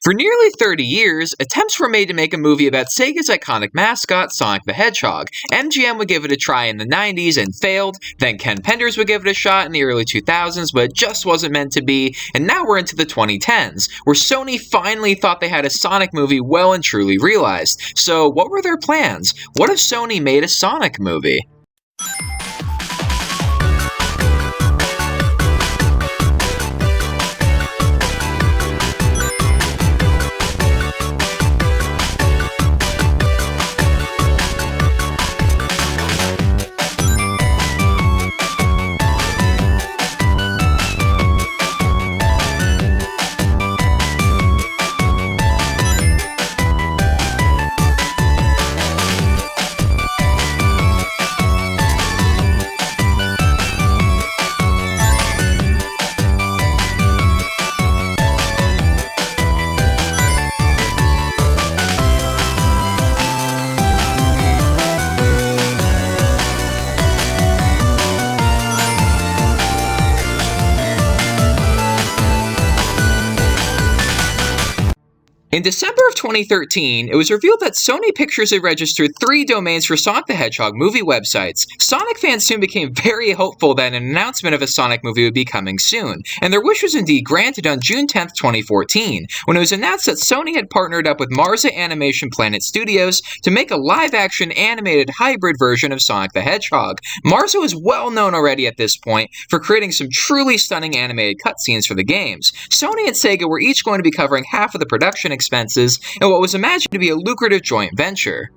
For nearly 30 years, attempts were made to make a movie about Sega's iconic mascot, Sonic the Hedgehog. MGM would give it a try in the 90s and failed, then Ken Penders would give it a shot in the early 2000s, but it just wasn't meant to be, and now we're into the 2010s, where Sony finally thought they had a Sonic movie well and truly realized. So what were their plans? What if Sony made a Sonic movie? In December of 2013, it was revealed that Sony Pictures had registered 3 domains for Sonic the Hedgehog movie websites. Sonic fans soon became very hopeful that an announcement of a Sonic movie would be coming soon, and their wish was indeed granted on June 10, 2014, when it was announced that Sony had partnered up with Marza Animation Planet Studios to make a live-action animated hybrid version of Sonic the Hedgehog. Marza was well known already at this point for creating some truly stunning animated cutscenes for the games. Sony and Sega were each going to be covering half of the production expenses in what was imagined to be a lucrative joint venture.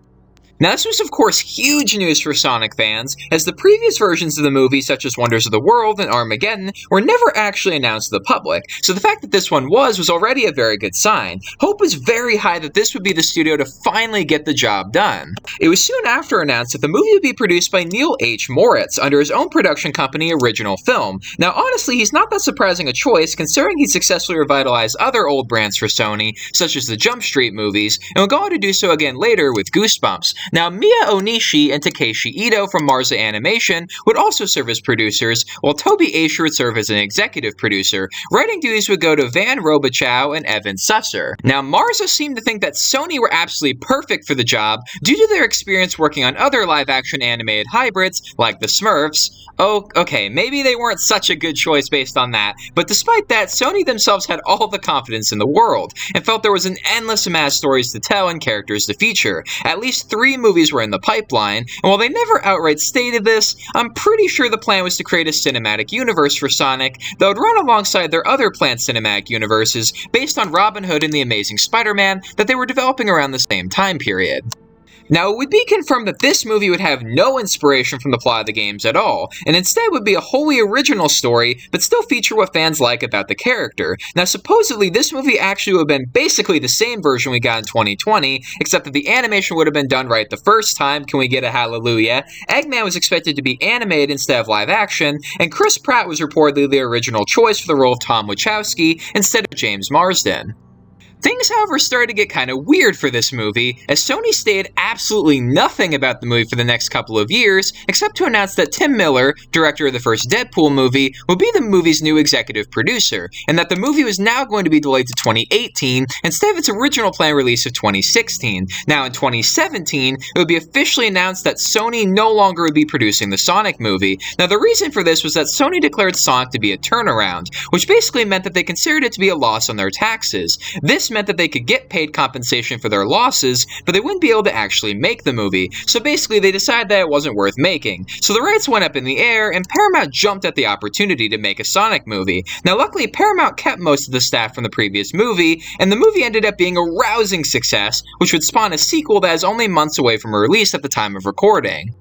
Now, this was of course huge news for Sonic fans, as the previous versions of the movie, such as Wonders of the World and Armageddon, were never actually announced to the public, so the fact that this one was already a very good sign. Hope was very high that this would be the studio to finally get the job done. It was soon after announced that the movie would be produced by Neil H. Moritz, under his own production company, Original Film. Now, honestly, he's not that surprising a choice, considering he successfully revitalized other old brands for Sony, such as the Jump Street movies, and will go on to do so again later with Goosebumps. Now, Miya Onishi and Takeshi Ito from Marza Animation would also serve as producers, while Toby Asher would serve as an executive producer. Writing duties would go to Van Robichaux and Evan Susser. Now, Marza seemed to think that Sony were absolutely perfect for the job due to their experience working on other live-action animated hybrids, like the Smurfs. Oh, okay, maybe they weren't such a good choice based on that, but despite that, Sony themselves had all the confidence in the world, and felt there was an endless amount of stories to tell and characters to feature. At least 3 movies were in the pipeline, and while they never outright stated this, I'm pretty sure the plan was to create a cinematic universe for Sonic that would run alongside their other planned cinematic universes based on Robin Hood and the Amazing Spider-Man that they were developing around the same time period. Now, it would be confirmed that this movie would have no inspiration from the plot of the games at all, and instead would be a wholly original story, but still feature what fans like about the character. Now, supposedly, this movie actually would have been basically the same version we got in 2020, except that the animation would have been done right the first time. Can we get a hallelujah? Eggman was expected to be animated instead of live action, and Chris Pratt was reportedly the original choice for the role of Tom Wachowski instead of James Marsden. Things, however, started to get kind of weird for this movie, as Sony stated absolutely nothing about the movie for the next couple of years, except to announce that Tim Miller, director of the first Deadpool movie, would be the movie's new executive producer, and that the movie was now going to be delayed to 2018 instead of its original planned release of 2016. Now, in 2017, it would be officially announced that Sony no longer would be producing the Sonic movie. Now, the reason for this was that Sony declared Sonic to be a turnaround, which basically meant that they considered it to be a loss on their taxes. This meant that they could get paid compensation for their losses, but they wouldn't be able to actually make the movie. So basically, they decided that it wasn't worth making. So the rights went up in the air, and Paramount jumped at the opportunity to make a Sonic movie. Now, luckily, Paramount kept most of the staff from the previous movie, and the movie ended up being a rousing success, which would spawn a sequel that is only months away from a release at the time of recording.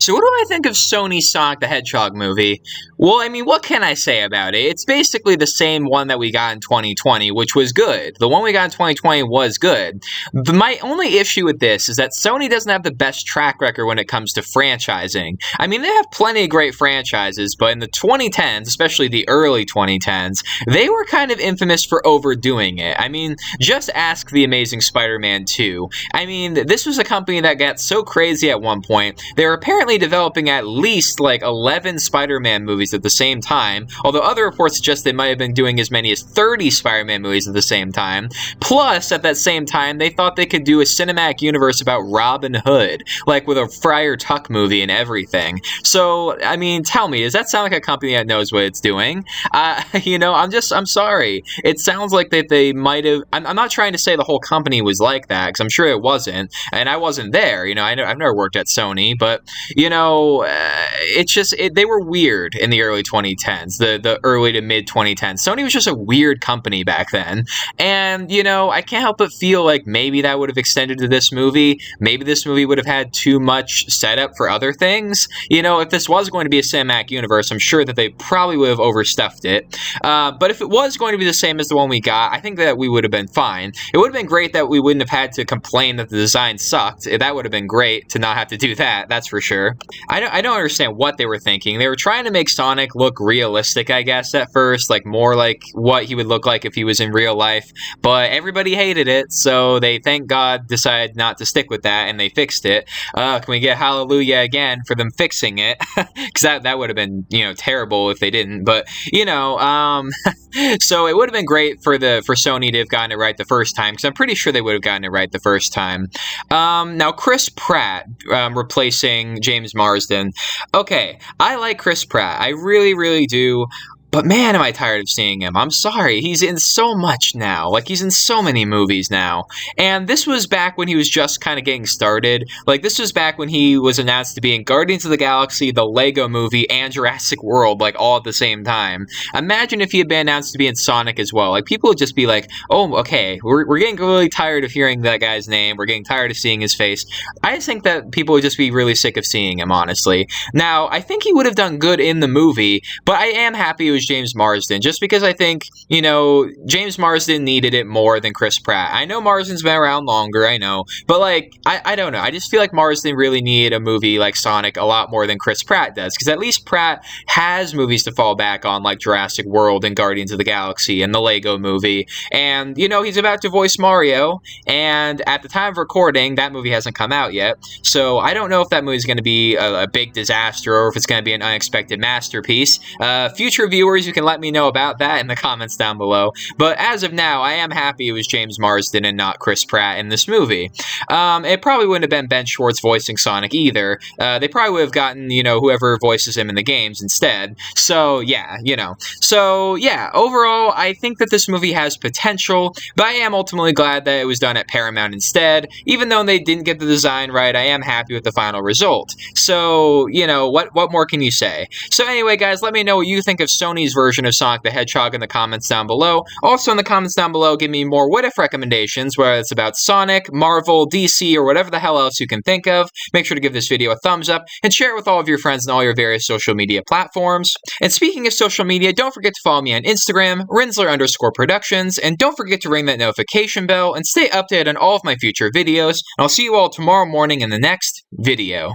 So what do I think of Sony's Sonic the Hedgehog movie? Well, I mean, what can I say about it? It's basically the same one that we got in 2020, which was good. The one we got in 2020 was good. But my only issue with this is that Sony doesn't have the best track record when it comes to franchising. I mean, they have plenty of great franchises, but in the 2010s, especially the early 2010s, they were kind of infamous for overdoing it. I mean, just ask The Amazing Spider-Man 2. I mean, this was a company that got so crazy at one point, they were apparently currently developing at least like 11 Spider-Man movies at the same time, although other reports suggest they might have been doing as many as 30 Spider-Man movies at the same time. Plus, at that same time, they thought they could do a cinematic universe about Robin Hood, like with a Friar Tuck movie and everything. So, I mean, tell me, does that sound like a company that knows what it's doing? I'm sorry. It sounds like that they might have. I'm not trying to say the whole company was like that, because I'm sure it wasn't, and I wasn't there. I've never worked at Sony, but they were weird in the early 2010s, the early to mid 2010s. Sony was just a weird company back then, and I can't help but feel like maybe that would have extended to this movie. Maybe this movie would have had too much setup for other things. If this was going to be a cinematic universe, I'm sure that they probably would have overstuffed it. But if it was going to be the same as the one we got, I think that we would have been fine. It would have been great that we wouldn't have had to complain that the design sucked. That would have been great to not have to do that, that's for sure. I don't understand what they were thinking. They were trying to make Sonic look realistic, I guess, at first, like more like what he would look like if he was in real life, but everybody hated it, so they, thank God, decided not to stick with that, and they fixed it. Can we get hallelujah again for them fixing it? Because that would have been, terrible if they didn't, but, so it would have been great for Sony to have gotten it right the first time, because I'm pretty sure they would have gotten it right the first time. Now, Chris Pratt replacing James Marsden. Okay, I like Chris Pratt. I really, really do. But man, am I tired of seeing him. I'm sorry. He's in so much now. Like, he's in so many movies now. And this was back when he was just kind of getting started. Like, this was back when he was announced to be in Guardians of the Galaxy, the Lego Movie, and Jurassic World, like, all at the same time. Imagine if he had been announced to be in Sonic as well. Like, people would just be like, oh, okay, we're getting really tired of hearing that guy's name. We're getting tired of seeing his face. I just think that people would just be really sick of seeing him, honestly. Now, I think he would have done good in the movie, but I am happy it was James Marsden, just because I think, James Marsden needed it more than Chris Pratt. I know Marsden's been around longer, I know, but, like, I don't know. I just feel like Marsden really needed a movie like Sonic a lot more than Chris Pratt does, because at least Pratt has movies to fall back on, like Jurassic World and Guardians of the Galaxy and the Lego Movie, and, he's about to voice Mario, and at the time of recording, that movie hasn't come out yet, so I don't know if that movie's going to be a big disaster or if it's going to be an unexpected masterpiece. Future viewers, you can let me know about that in the comments down below. But as of now, I am happy it was James Marsden and not Chris Pratt in this movie. It probably wouldn't have been Ben Schwartz voicing Sonic either. They probably would have gotten, whoever voices him in the games instead. So, yeah, overall, I think that this movie has potential, but I am ultimately glad that it was done at Paramount instead. Even though they didn't get the design right, I am happy with the final result. So, what more can you say? So anyway, guys, let me know what you think of Sony's version of Sonic the Hedgehog in the comments down below. Also in the comments down below, give me more what-if recommendations, whether it's about Sonic, Marvel, DC, or whatever the hell else you can think of. Make sure to give this video a thumbs up, and share it with all of your friends on all your various social media platforms. And speaking of social media, don't forget to follow me on Instagram, Rinzler_Productions, and don't forget to ring that notification bell, and stay updated on all of my future videos. And I'll see you all tomorrow morning in the next video.